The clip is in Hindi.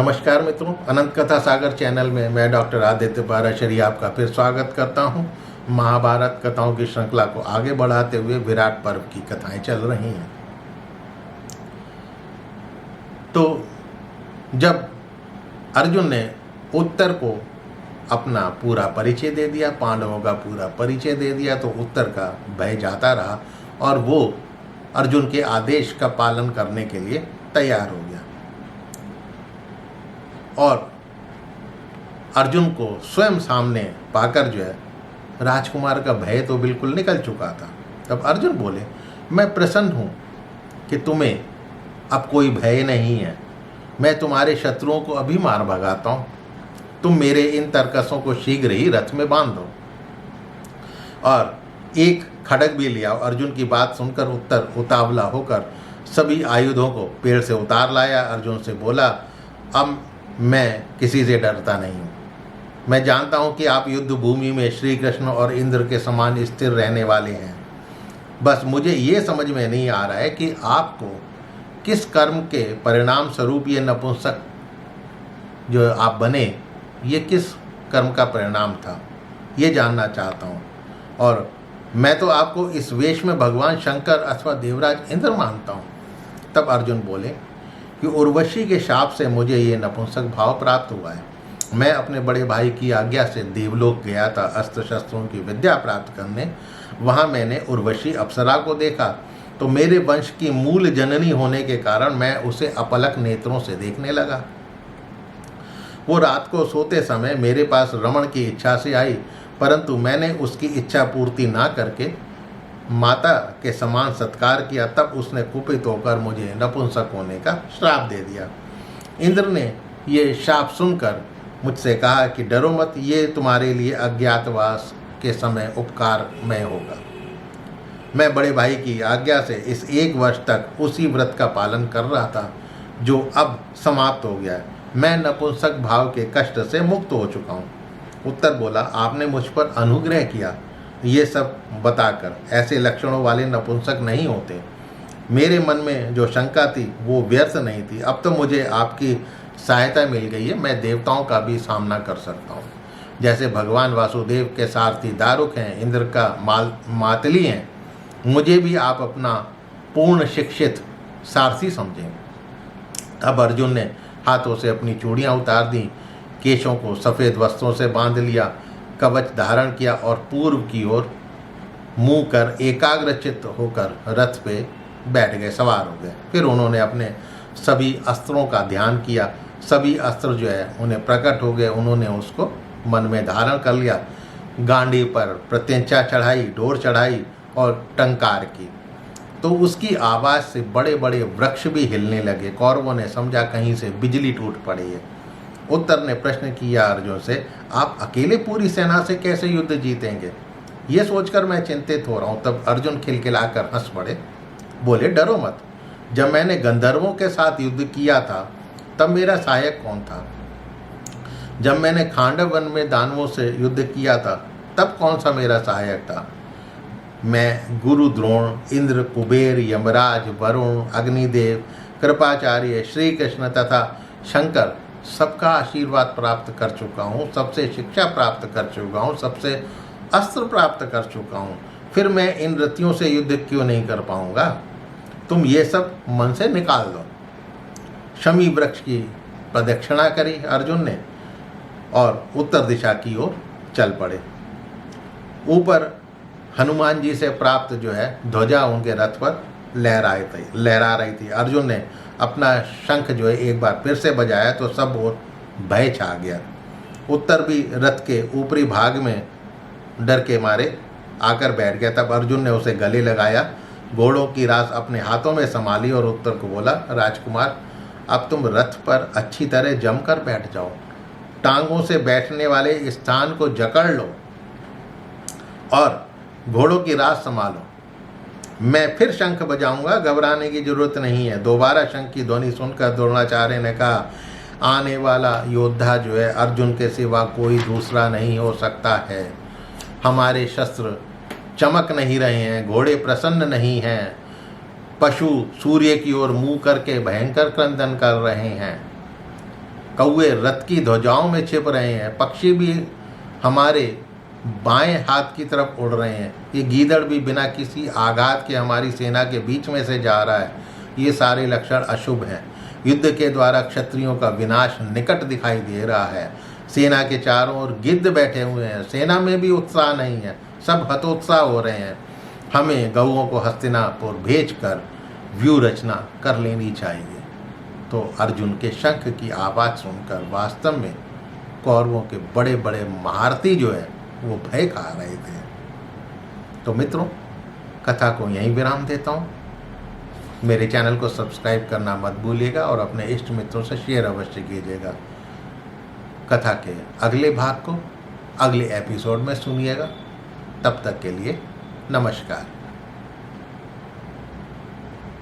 नमस्कार मित्रों, अनंत कथा सागर चैनल में मैं डॉक्टर आदित्य पाराशरी आपका फिर स्वागत करता हूं। महाभारत कथाओं की श्रृंखला को आगे बढ़ाते हुए विराट पर्व की कथाएं चल रही हैं। तो जब अर्जुन ने उत्तर को अपना पूरा परिचय दे दिया, पांडवों का पूरा परिचय दे दिया, तो उत्तर का भय जाता रहा और वो अर्जुन के आदेश का पालन करने के लिए तैयार हो गया। और अर्जुन को स्वयं सामने पाकर जो है राजकुमार का भय तो बिल्कुल निकल चुका था। तब अर्जुन बोले, मैं प्रसन्न हूँ कि तुम्हें अब कोई भय नहीं है। मैं तुम्हारे शत्रुओं को अभी मार भगाता हूँ। तुम मेरे इन तरकसों को शीघ्र ही रथ में बांध दो और एक खड्ग भी लिया। अर्जुन की बात सुनकर उत्तर उतावला होकर सभी आयुधों को पेड़ से उतार लाया। अर्जुन से बोला, अब मैं किसी से डरता नहीं हूँ। मैं जानता हूँ कि आप युद्ध भूमि में श्री कृष्ण और इंद्र के समान स्थिर रहने वाले हैं। बस मुझे ये समझ में नहीं आ रहा है कि आपको किस कर्म के परिणाम स्वरूप ये नपुंसक जो आप बने, ये किस कर्म का परिणाम था, ये जानना चाहता हूँ। और मैं तो आपको इस वेश में भगवान शंकर अथवा देवराज इंद्र मानता हूँ। तब अर्जुन बोले कि उर्वशी के शाप से मुझे ये नपुंसक भाव प्राप्त हुआ है। मैं अपने बड़े भाई की आज्ञा से देवलोक गया था अस्त्र शस्त्रों की विद्या प्राप्त करने। वहाँ मैंने उर्वशी अप्सरा को देखा, तो मेरे वंश की मूल जननी होने के कारण मैं उसे अपलक नेत्रों से देखने लगा। वो रात को सोते समय मेरे पास रमण की इच्छा से आई, परंतु मैंने उसकी इच्छा पूर्ति ना करके माता के समान सत्कार किया। तब उसने कुपित होकर मुझे नपुंसक होने का श्राप दे दिया। इंद्र ने ये शाप सुनकर मुझसे कहा कि डरो मत, ये तुम्हारे लिए अज्ञातवास के समय उपकारमय होगा। मैं बड़े भाई की आज्ञा से इस 1 वर्ष तक उसी व्रत का पालन कर रहा था जो अब समाप्त हो गया है। मैं नपुंसक भाव के कष्ट से मुक्त हो चुका हूँ। उत्तर बोला, आपने मुझ पर अनुग्रह किया। ये सब बताकर ऐसे लक्षणों वाले नपुंसक नहीं होते। मेरे मन में जो शंका थी वो व्यर्थ नहीं थी। अब तो मुझे आपकी सहायता मिल गई है। मैं देवताओं का भी सामना कर सकता हूँ। जैसे भगवान वासुदेव के सारथी दारुक हैं, इंद्र का मातली हैं, मुझे भी आप अपना पूर्ण शिक्षित सारथी समझें। तब अर्जुन ने हाथों से अपनी चूड़ियाँ उतार दी, केशों को सफ़ेद वस्त्रों से बांध लिया, कवच धारण किया और पूर्व की ओर मुँह कर एकाग्रचित्त होकर रथ पे बैठ गए, सवार हो गए। फिर उन्होंने अपने सभी अस्त्रों का ध्यान किया। सभी अस्त्र जो है उन्हें प्रकट हो गए। उन्होंने उसको मन में धारण कर लिया। गांडी पर प्रत्यंचा चढ़ाई, डोर चढ़ाई और टंकार की, तो उसकी आवाज़ से बड़े बड़े वृक्ष भी हिलने लगे। कौरवों ने समझा कहीं से बिजली टूट पड़ी है। उत्तर ने प्रश्न किया अर्जुन से, आप अकेले पूरी सेना से कैसे युद्ध जीतेंगे? ये सोचकर मैं चिंतित हो रहा हूँ। तब अर्जुन खिलखिलाकर हंस पड़े, बोले, डरो मत। जब मैंने गंधर्वों के साथ युद्ध किया था तब मेरा सहायक कौन था? जब मैंने खांडव वन में दानवों से युद्ध किया था तब कौन सा मेरा सहायक था? मैं गुरु द्रोण, इंद्र, कुबेर, यमराज, वरुण, अग्निदेव, कृपाचार्य, श्री कृष्ण तथा शंकर सबका आशीर्वाद प्राप्त कर चुका हूँ। सबसे शिक्षा प्राप्त कर चुका हूँ। सबसे अस्त्र प्राप्त कर चुका हूँ। फिर मैं इन रतियों से युद्ध क्यों नहीं कर पाऊँगा? तुम ये सब मन से निकाल दो। शमी वृक्ष की प्रदक्षिणा करी अर्जुन ने और उत्तर दिशा की ओर चल पड़े। ऊपर हनुमान जी से प्राप्त जो है ध्वजा उनके रथ पर लहरा रही थी। अर्जुन ने अपना शंख जो है एक बार फिर से बजाया तो सब ओर भय छा गया। उत्तर भी रथ के ऊपरी भाग में डर के मारे आकर बैठ गया। तब अर्जुन ने उसे गले लगाया, घोड़ों की रास अपने हाथों में संभाली और उत्तर को बोला, राजकुमार, अब तुम रथ पर अच्छी तरह जमकर बैठ जाओ। टांगों से बैठने वाले स्थान को जकड़ लो और घोड़ों की रास संभालो। मैं फिर शंख बजाऊंगा, घबराने की जरूरत नहीं है। दोबारा शंख की ध्वनि सुनकर द्रोणाचार्य ने कहा, आने वाला योद्धा जो है अर्जुन के सिवा कोई दूसरा नहीं हो सकता है। हमारे शस्त्र चमक नहीं रहे हैं, घोड़े प्रसन्न नहीं हैं, पशु सूर्य की ओर मुंह करके भयंकर क्रंदन कर रहे हैं। कौवे रथ की ध्वजाओं में छिप रहे हैं, पक्षी भी हमारे बाएं हाथ की तरफ उड़ रहे हैं, ये गीदड़ भी बिना किसी आघात के हमारी सेना के बीच में से जा रहा है। ये सारे लक्षण अशुभ हैं। युद्ध के द्वारा क्षत्रियों का विनाश निकट दिखाई दे रहा है। सेना के चारों ओर गिद्ध बैठे हुए हैं, सेना में भी उत्साह नहीं है, सब हतोत्साह हो रहे हैं। हमें गौओं को हस्तिनापुर भेजकर व्यू रचना कर लेनी चाहिए। तो अर्जुन के शंख की आवाज़ सुनकर वास्तव में कौरवों के बड़े बड़े महारथी जो है वो भय खा रहे थे। तो मित्रों, कथा को यहीं विराम देता हूँ। मेरे चैनल को सब्सक्राइब करना मत भूलिएगा और अपने इष्ट मित्रों से शेयर अवश्य कीजिएगा। कथा के अगले भाग को अगले एपिसोड में सुनिएगा। तब तक के लिए नमस्कार।